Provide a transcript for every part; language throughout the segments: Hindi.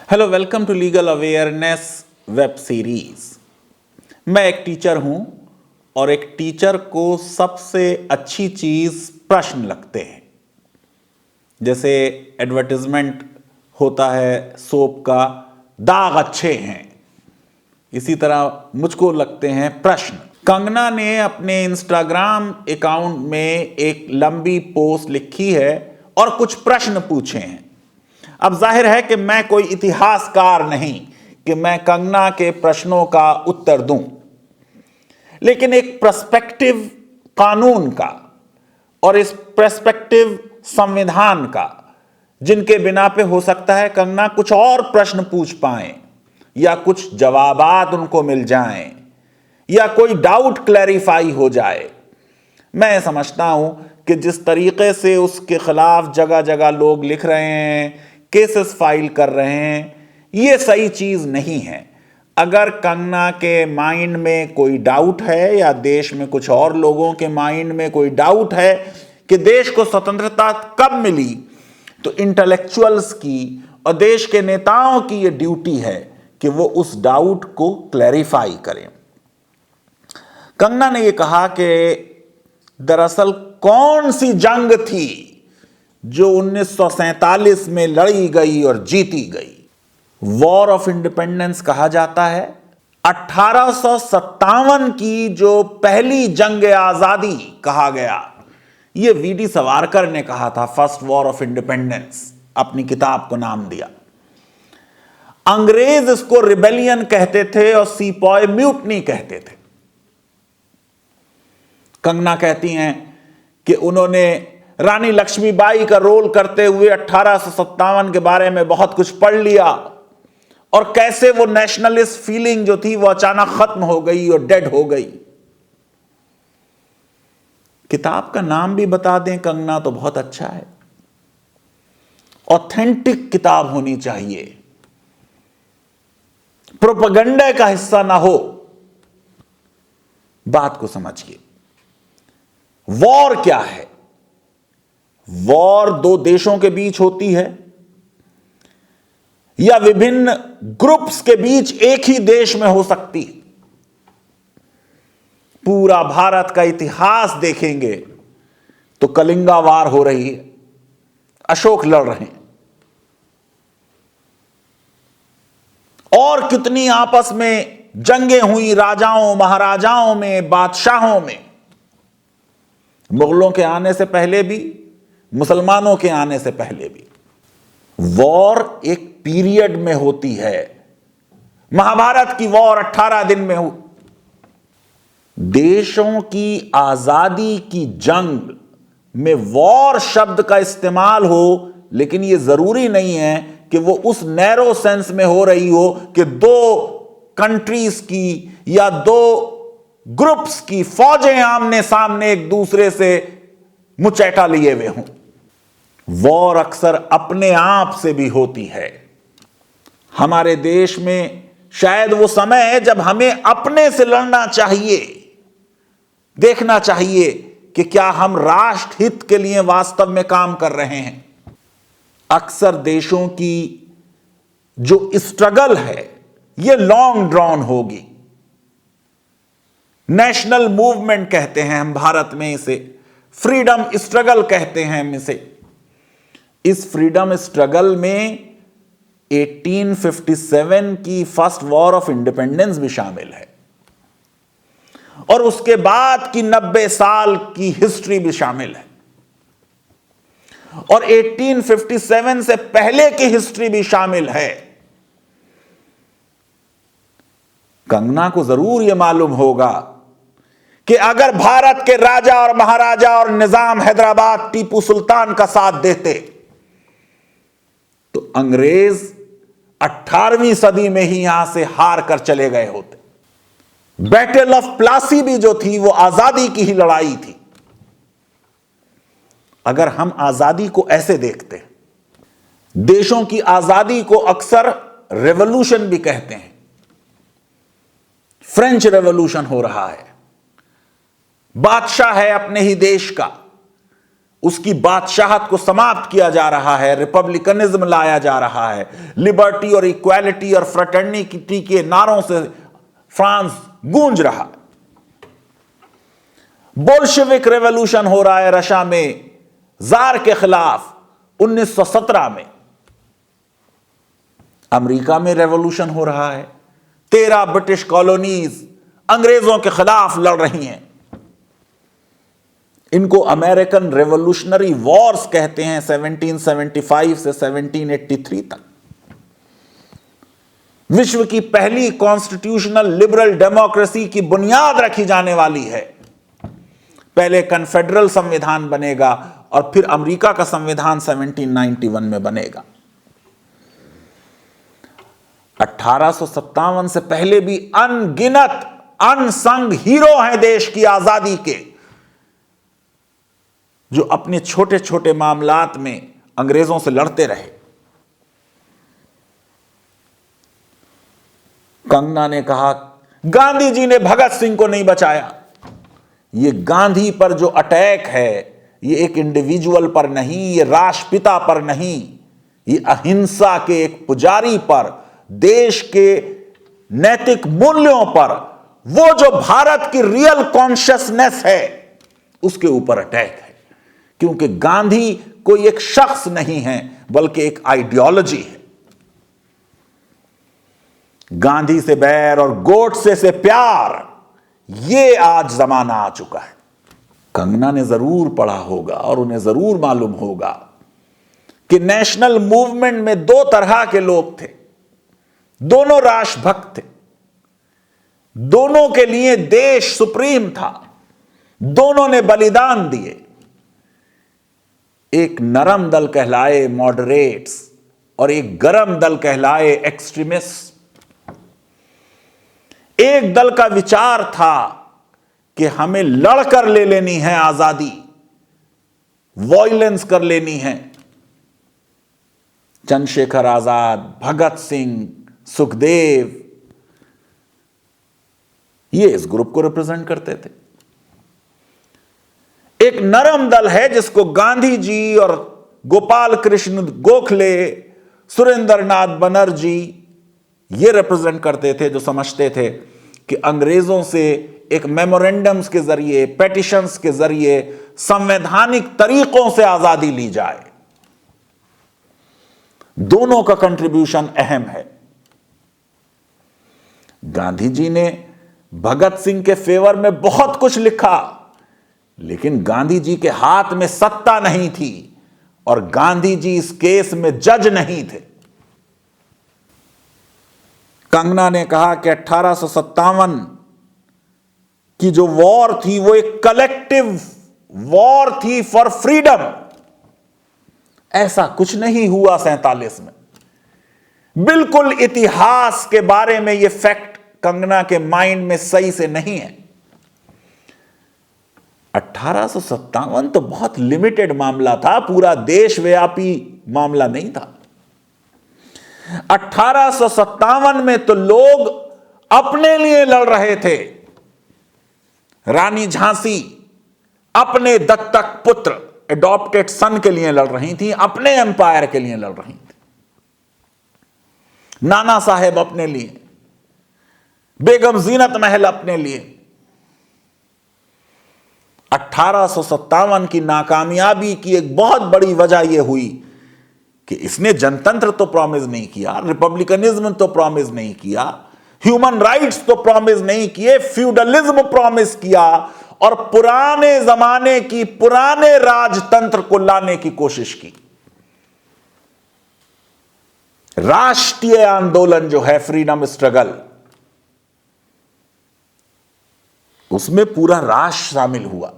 Hello, welcome to legal awareness web series. मैं एक टीचर हूं और एक टीचर को सबसे अच्छी चीज प्रश्न लगते हैं। जैसे एडवर्टाइजमेंट होता है सोप का, दाग अच्छे हैं, इसी तरह मुझको लगते हैं प्रश्न। कंगना ने अपने इंस्टाग्राम अकाउंट में एक लंबी पोस्ट लिखी है और कुछ प्रश्न पूछे हैं। अब जाहिर है कि मैं कोई इतिहासकार नहीं कि मैं कंगना के प्रश्नों का उत्तर दूं, लेकिन एक पर्सपेक्टिव कानून का और इस पर्सपेक्टिव संविधान का, जिनके बिना पे हो सकता है कंगना कुछ और प्रश्न पूछ पाए या कुछ जवाबात उनको मिल जाएं या कोई डाउट क्लैरिफाई हो जाए। मैं समझता हूं कि जिस तरीके से उसके खिलाफ जगह जगह लोग लिख रहे हैं, केसेस फाइल कर रहे हैं, यह सही चीज नहीं है। अगर कंगना के माइंड में कोई डाउट है या देश में कुछ और लोगों के माइंड में कोई डाउट है कि देश को स्वतंत्रता कब मिली, तो इंटेलेक्चुअल्स की और देश के नेताओं की यह ड्यूटी है कि वो उस डाउट को क्लैरिफाई करें। कंगना ने यह कहा कि दरअसल कौन सी जंग थी जो 1947 में लड़ी गई और जीती गई। वॉर ऑफ इंडिपेंडेंस कहा जाता है। 1857 की जो पहली जंग आजादी कहा गया, यह वीडी सावरकर ने कहा था, फर्स्ट वॉर ऑफ इंडिपेंडेंस, अपनी किताब को नाम दिया। अंग्रेज इसको रिबेलियन कहते थे और सीपॉय म्यूटनी कहते थे। कंगना कहती हैं कि उन्होंने रानी लक्ष्मीबाई का रोल करते हुए 1857 के बारे में बहुत कुछ पढ़ लिया और कैसे वो नेशनलिस्ट फीलिंग जो थी वो अचानक खत्म हो गई और डेड हो गई। किताब का नाम भी बता दें कंगना तो बहुत अच्छा है। ऑथेंटिक किताब होनी चाहिए, प्रोपेगेंडा का हिस्सा ना हो। बात को समझिए। वॉर क्या है? वॉर दो देशों के बीच होती है या विभिन्न ग्रुप्स के बीच एक ही देश में हो सकती है। पूरा भारत का इतिहास देखेंगे तो कलिंगा वार हो रही है, अशोक लड़ रहे हैं, और कितनी आपस में जंगें हुई राजाओं महाराजाओं में, बादशाहों में, मुगलों के आने से पहले भी, मुसलमानों के आने से पहले भी। वॉर एक पीरियड में होती है। महाभारत की वॉर 18 दिन में हुई। देशों की आजादी की जंग में वॉर शब्द का इस्तेमाल हो, लेकिन यह जरूरी नहीं है कि वो उस नैरो सेंस में हो रही हो कि दो कंट्रीज की या दो ग्रुप्स की फौजें आमने सामने एक दूसरे से मुचैटा लिए हुए हों। वॉर अक्सर अपने आप से भी होती है। हमारे देश में शायद वो समय है जब हमें अपने से लड़ना चाहिए, देखना चाहिए कि क्या हम राष्ट्र हित के लिए वास्तव में काम कर रहे हैं। अक्सर देशों की जो स्ट्रगल है ये लॉन्ग ड्रॉन होगी। नेशनल मूवमेंट कहते हैं हम भारत में इसे, फ्रीडम स्ट्रगल कहते हैं हम इसे। इस फ्रीडम स्ट्रगल में 1857 की फर्स्ट वॉर ऑफ इंडिपेंडेंस भी शामिल है और उसके बाद की 90 साल की हिस्ट्री भी शामिल है और 1857 से पहले की हिस्ट्री भी शामिल है। कंगना को जरूर यह मालूम होगा कि अगर भारत के राजा और महाराजा और निजाम हैदराबाद टीपू सुल्तान का साथ देते तो अंग्रेज 18वीं सदी में ही यहां से हार कर चले गए होते। बैटल ऑफ प्लासी भी जो थी वो आजादी की ही लड़ाई थी। अगर हम आजादी को ऐसे देखते हैं, देशों की आजादी को अक्सर रेवोल्यूशन भी कहते हैं। फ्रेंच रेवोल्यूशन हो रहा है, बादशाह है अपने ही देश का, उसकी बादशाहत को समाप्त किया जा रहा है, रिपब्लिकनिज्म लाया जा रहा है, लिबर्टी और इक्वालिटी और फ्रेटर्निटी के नारों से फ्रांस गूंज रहा है। बोल्शेविक रेवोल्यूशन हो रहा है रशिया में जार के खिलाफ 1917 में। अमेरिका में रेवोल्यूशन हो रहा है, 13 ब्रिटिश कॉलोनीज अंग्रेजों के खिलाफ लड़ रही हैं। इनको अमेरिकन रेवोल्यूशनरी वॉर्स कहते हैं, 1775 से 1783 तक। विश्व की पहली कॉन्स्टिट्यूशनल लिबरल डेमोक्रेसी की बुनियाद रखी जाने वाली है। पहले कन्फेडरल संविधान बनेगा और फिर अमेरिका का संविधान 1791 में बनेगा। 1857 से पहले भी अनगिनत अनसंग हीरो हैं देश की आजादी के, जो अपने छोटे छोटे मामलात में अंग्रेजों से लड़ते रहे। कंगना ने कहा गांधी जी ने भगत सिंह को नहीं बचाया। ये गांधी पर जो अटैक है, ये एक इंडिविजुअल पर नहीं, ये राष्ट्रपिता पर नहीं, ये अहिंसा के एक पुजारी पर, देश के नैतिक मूल्यों पर, वो जो भारत की रियल कॉन्शियसनेस है उसके ऊपर अटैक है। क्योंकि गांधी कोई एक शख्स नहीं है बल्कि एक आइडियोलॉजी है। गांधी से बैर और गोडसे से प्यार, ये आज जमाना आ चुका है। कंगना ने जरूर पढ़ा होगा और उन्हें जरूर मालूम होगा कि नेशनल मूवमेंट में दो तरह के लोग थे। दोनों राष्ट्रभक्त थे, दोनों के लिए देश सुप्रीम था, दोनों ने बलिदान दिए। एक नरम दल कहलाए मॉडरेट्स और एक गरम दल कहलाए एक्सट्रीमिस्ट। एक दल का विचार था कि हमें लड़कर ले लेनी है आजादी, वॉयलेंस कर लेनी है। चंद्रशेखर आजाद, भगत सिंह, सुखदेव, ये इस ग्रुप को रिप्रेजेंट करते थे। एक नरम दल है जिसको गांधी जी और गोपाल कृष्ण गोखले, सुरेंद्रनाथ बनर्जी ये रिप्रेजेंट करते थे, जो समझते थे कि अंग्रेजों से एक मेमोरेंडम्स के जरिए, पेटिशंस के जरिए, संवैधानिक तरीकों से आजादी ली जाए। दोनों का कंट्रीब्यूशन अहम है। गांधी जी ने भगत सिंह के फेवर में बहुत कुछ लिखा, लेकिन गांधी जी के हाथ में सत्ता नहीं थी और गांधी जी इस केस में जज नहीं थे। कंगना ने कहा कि 1857 की जो वॉर थी वो एक कलेक्टिव वॉर थी फॉर फ्रीडम। ऐसा कुछ नहीं हुआ 47 में। बिल्कुल इतिहास के बारे में यह फैक्ट कंगना के माइंड में सही से नहीं है। 1857 तो बहुत लिमिटेड मामला था, पूरा देशव्यापी मामला नहीं था। 1857 में तो लोग अपने लिए लड़ रहे थे। रानी झांसी अपने दत्तक पुत्र, एडॉप्टेड सन के लिए लड़ रही थी, अपने एम्पायर के लिए लड़ रही थी। नाना साहेब अपने लिए, बेगम जीनत महल अपने लिए। 1857 की नाकामयाबी की एक बहुत बड़ी वजह यह हुई कि इसने जनतंत्र तो प्रॉमिस नहीं किया, रिपब्लिकनिज्म तो प्रॉमिस नहीं किया, ह्यूमन राइट्स तो प्रॉमिस नहीं किए, फ्यूडलिज्म प्रॉमिस किया और पुराने जमाने की पुराने राजतंत्र को लाने की कोशिश की। राष्ट्रीय आंदोलन जो है, फ्रीडम स्ट्रगल, उसमें पूरा राष्ट्र शामिल हुआ।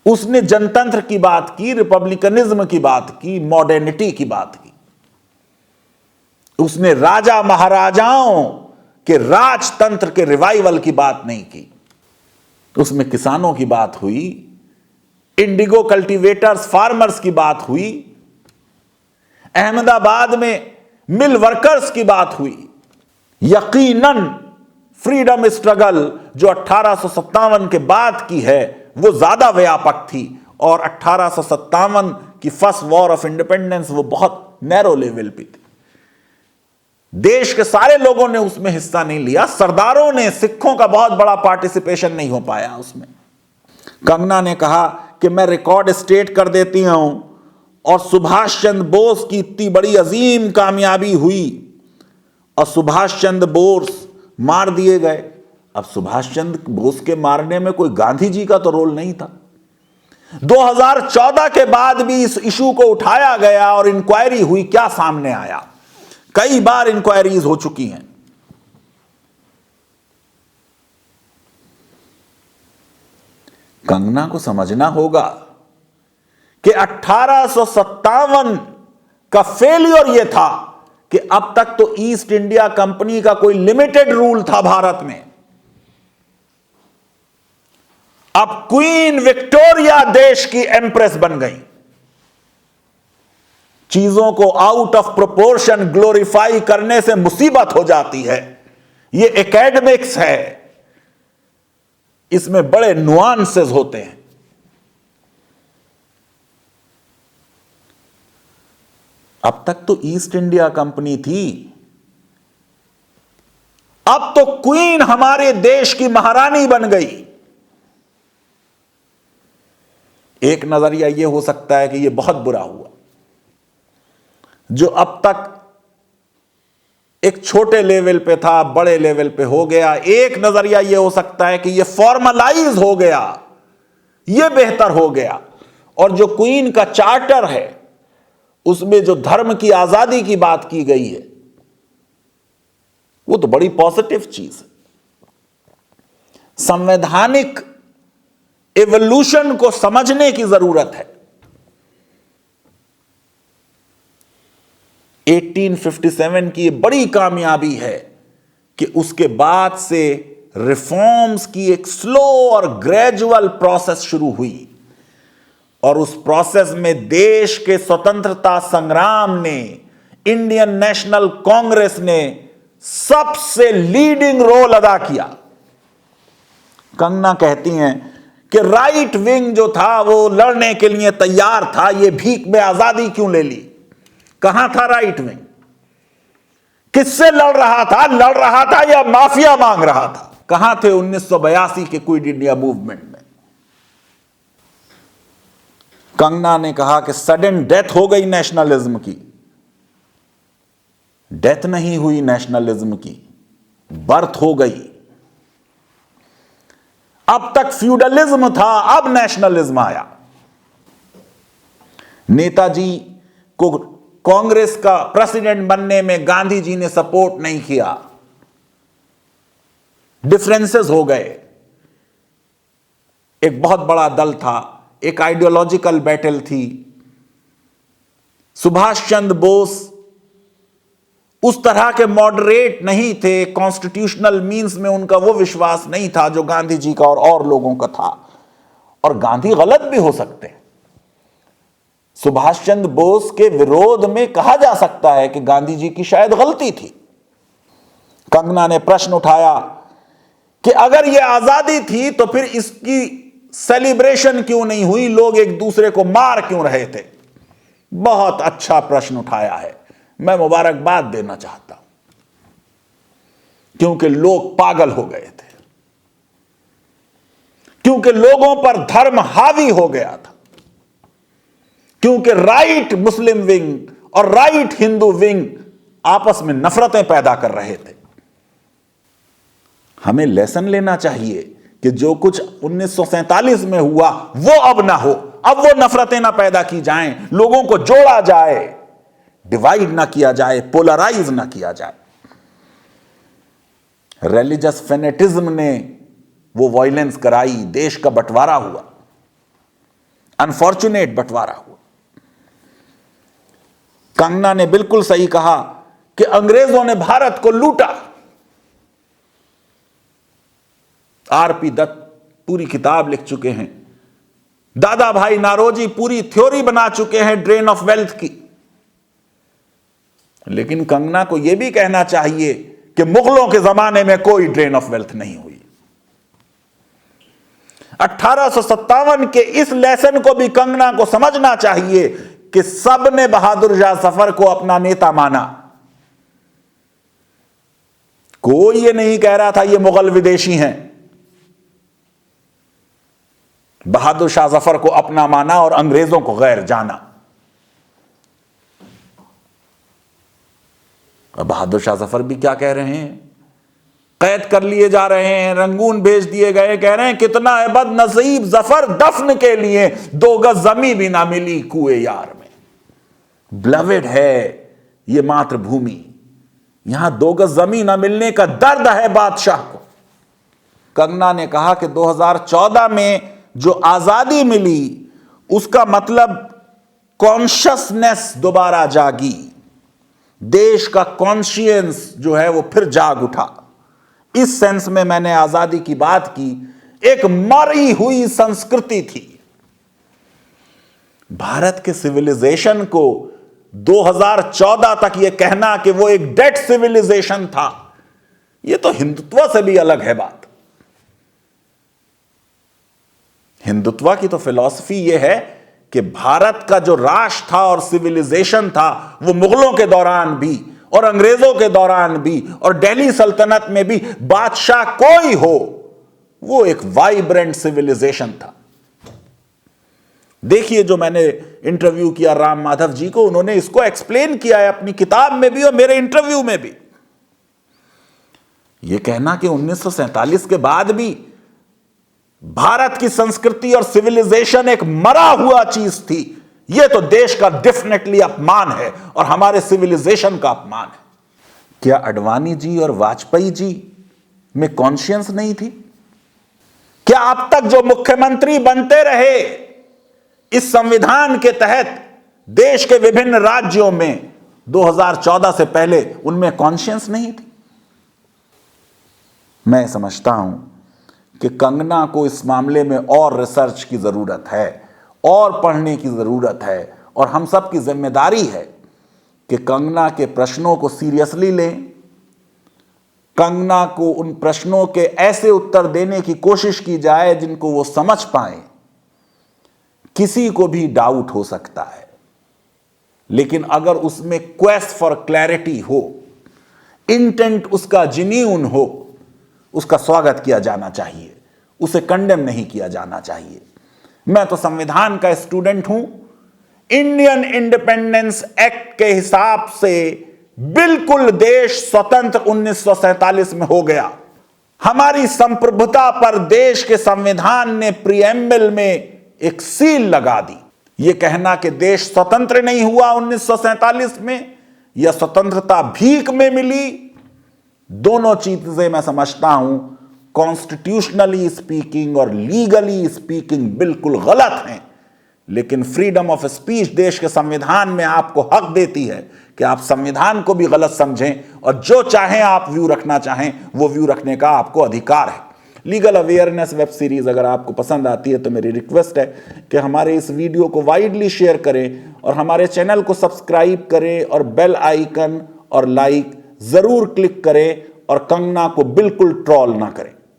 उसने जनतंत्र की बात की, रिपब्लिकनिज्म की बात की, मॉडर्निटी की बात की। उसने राजा महाराजाओं के राजतंत्र के रिवाइवल की बात नहीं की। उसमें किसानों की बात हुई, इंडिगो कल्टीवेटर्स फार्मर्स की बात हुई, अहमदाबाद में मिल वर्कर्स की बात हुई। यकीनन फ्रीडम स्ट्रगल जो 1857 के बाद की है वो ज्यादा व्यापक थी, और 1857 की फर्स्ट वॉर ऑफ इंडिपेंडेंस वो बहुत नैरो लेवल पे थी। देश के सारे लोगों ने उसमें हिस्सा नहीं लिया, सरदारों ने, सिखों का बहुत बड़ा पार्टिसिपेशन नहीं हो पाया उसमें। कंगना ने कहा कि मैं रिकॉर्ड स्टेट कर देती हूं, और सुभाष चंद्र बोस की इतनी बड़ी अजीम कामयाबी हुई और सुभाष चंद्र बोस मार दिए गए। अब सुभाष चंद्र बोस के मारने में कोई गांधी जी का तो रोल नहीं था। 2014 के बाद भी इस इशू को उठाया गया और इंक्वायरी हुई, क्या सामने आया? कई बार इंक्वायरीज हो चुकी हैं। कंगना को समझना होगा कि 1857 का फेलियर यह था कि अब तक तो ईस्ट इंडिया कंपनी का कोई लिमिटेड रूल था भारत में। अब क्वीन विक्टोरिया देश की एम्प्रेस बन गई। चीजों को आउट ऑफ प्रोपोर्शन ग्लोरीफाई करने से मुसीबत हो जाती है। यह एकेडमिक्स है, इसमें बड़े नुआंसेस होते हैं। अब तक तो ईस्ट इंडिया कंपनी थी, अब तो क्वीन हमारे देश की महारानी बन गई। एक नजरिया यह हो सकता है कि यह बहुत बुरा हुआ, जो अब तक एक छोटे लेवल पे था बड़े लेवल पे हो गया। एक नजरिया यह हो सकता है कि यह फॉर्मलाइज हो गया, यह बेहतर हो गया। और जो क्वीन का चार्टर है उसमें जो धर्म की आजादी की बात की गई है, वो तो बड़ी पॉजिटिव चीज है। संवैधानिक एवोल्यूशन को समझने की जरूरत है। 1857 की बड़ी कामयाबी है कि उसके बाद से रिफॉर्म्स की एक स्लो और ग्रेजुअल प्रोसेस शुरू हुई, और उस प्रोसेस में देश के स्वतंत्रता संग्राम ने, इंडियन नेशनल कांग्रेस ने सबसे लीडिंग रोल अदा किया। कंगना कहती हैं कि राइट विंग जो था वो लड़ने के लिए तैयार था, ये भीख में आजादी क्यों ले ली? कहां था राइट विंग? किससे लड़ रहा था? लड़ रहा था या माफिया मांग रहा था? कहां थे 1982 के क्विट इंडिया मूवमेंट में? कंगना ने कहा कि सडन डेथ हो गई नेशनलिज्म की। डेथ नहीं हुई नेशनलिज्म की, बर्थ हो गई। अब तक फ्यूडलिज्म था, अब नेशनलिज्म आया। नेताजी को कांग्रेस का प्रेसिडेंट बनने में गांधी जी ने सपोर्ट नहीं किया, डिफरेंसेस हो गए। एक बहुत बड़ा दल था, एक आइडियोलॉजिकल बैटल थी। सुभाष चंद्र बोस उस तरह के मॉडरेट नहीं थे, कॉन्स्टिट्यूशनल मींस में उनका वो विश्वास नहीं था जो गांधी जी का और लोगों का था। और गांधी गलत भी हो सकते हैं। सुभाष चंद्र बोस के विरोध में कहा जा सकता है कि गांधी जी की शायद गलती थी। कंगना ने प्रश्न उठाया कि अगर यह आजादी थी तो फिर इसकी सेलिब्रेशन क्यों नहीं हुई? लोग एक दूसरे को मार क्यों रहे थे? बहुत अच्छा प्रश्न उठाया है, मैं मुबारकबाद देना चाहता हूं, क्योंकि लोग पागल हो गए थे, क्योंकि लोगों पर धर्म हावी हो गया था, क्योंकि राइट मुस्लिम विंग और राइट हिंदू विंग आपस में नफरतें पैदा कर रहे थे। हमें लेसन लेना चाहिए कि जो कुछ 1947 में हुआ वो अब ना हो, अब वो नफरतें ना पैदा की जाएं, लोगों को जोड़ा जाए, डिवाइड ना किया जाए, पोलराइज ना किया जाए। रिलीजियस फेनेटिज्म ने वो वायलेंस कराई, देश का बंटवारा हुआ, अनफॉर्चुनेट बंटवारा हुआ। कंगना ने बिल्कुल सही कहा कि अंग्रेजों ने भारत को लूटा। आरपी दत्त पूरी किताब लिख चुके हैं, दादा भाई नारोजी पूरी थ्योरी बना चुके हैं ड्रेन ऑफ वेल्थ की। लेकिन कंगना को यह भी कहना चाहिए कि मुगलों के जमाने में कोई ड्रेन ऑफ वेल्थ नहीं हुई। 1857 के इस लेसन को भी कंगना को समझना चाहिए कि सबने बहादुर शाह जफर को अपना नेता माना। कोई ये नहीं कह रहा था ये मुगल विदेशी हैं। बहादुर शाह जफर को अपना माना और अंग्रेजों को गैर जाना। अब बहादुर शाह जफर भी क्या कह रहे हैं? कैद कर लिए जा रहे हैं, रंगून भेज दिए गए, कह रहे हैं कितना है बदनसीब जफर, दफन के लिए 2 गज जमी भी ना मिली कुएं यार में। ब्लवेड है ये मातृभूमि, यहां 2 गज जमी ना मिलने का दर्द है बादशाह को। कंगना ने कहा कि 2014 में जो आजादी मिली उसका मतलब कॉन्शियसनेस दोबारा जागी, देश का कॉन्शियंस जो है वो फिर जाग उठा। इस सेंस में मैंने आजादी की बात की। एक मरी हुई संस्कृति थी। भारत के सिविलाइजेशन को 2014 तक यह कहना कि वो एक डेड सिविलाइजेशन था, यह तो हिंदुत्व से भी अलग है बात। हिंदुत्व की तो फिलॉसफी यह है कि भारत का जो राष्ट्र था और सिविलाइजेशन था वो मुगलों के दौरान भी और अंग्रेजों के दौरान भी और दिल्ली सल्तनत में भी बादशाह कोई हो, वो एक वाइब्रेंट सिविलाइजेशन था। देखिए जो मैंने इंटरव्यू किया राम माधव जी को, उन्होंने इसको एक्सप्लेन किया है अपनी किताब में भी और मेरे इंटरव्यू में भी। यह कहना कि 1947 के बाद भी भारत की संस्कृति और सिविलाइजेशन एक मरा हुआ चीज थी, यह तो देश का डेफिनेटली अपमान है और हमारे सिविलाइजेशन का अपमान है। क्या अडवाणी जी और वाजपेयी जी में कॉन्शियंस नहीं थी? क्या अब तक जो मुख्यमंत्री बनते रहे इस संविधान के तहत देश के विभिन्न राज्यों में 2014 से पहले, उनमें कॉन्शियंस नहीं थी? मैं समझता हूं कि कंगना को इस मामले में और रिसर्च की जरूरत है और पढ़ने की जरूरत है और हम सब की जिम्मेदारी है कि कंगना के प्रश्नों को सीरियसली लें, कंगना को उन प्रश्नों के ऐसे उत्तर देने की कोशिश की जाए जिनको वो समझ पाए। किसी को भी डाउट हो सकता है, लेकिन अगर उसमें क्वेस्ट फॉर क्लैरिटी हो, इंटेंट उसका जेन्युइन हो, उसका स्वागत किया जाना चाहिए, उसे कंडेम नहीं किया जाना चाहिए। मैं तो संविधान का स्टूडेंट हूं। इंडियन इंडिपेंडेंस एक्ट के हिसाब से बिल्कुल देश स्वतंत्र 1947 में हो गया। हमारी संप्रभुता पर देश के संविधान ने प्रीएम्बल में एक सील लगा दी। यह कहना कि देश स्वतंत्र नहीं हुआ 1947 में या स्वतंत्रता भीख में मिली, दोनों चीजें मैं समझता हूं कॉन्स्टिट्यूशनली स्पीकिंग और लीगली स्पीकिंग बिल्कुल गलत हैं। लेकिन फ्रीडम ऑफ स्पीच देश के संविधान में आपको हक देती है कि आप संविधान को भी गलत समझें और जो चाहें आप व्यू रखना चाहें वो व्यू रखने का आपको अधिकार है। लीगल अवेयरनेस वेब सीरीज अगर आपको पसंद आती है तो मेरी रिक्वेस्ट है कि हमारे इस वीडियो को वाइडली शेयर करें और हमारे चैनल को सब्सक्राइब करें और बेल आइकन और लाइक जरूर क्लिक करें और कंगना को बिल्कुल ट्रोल ना करें।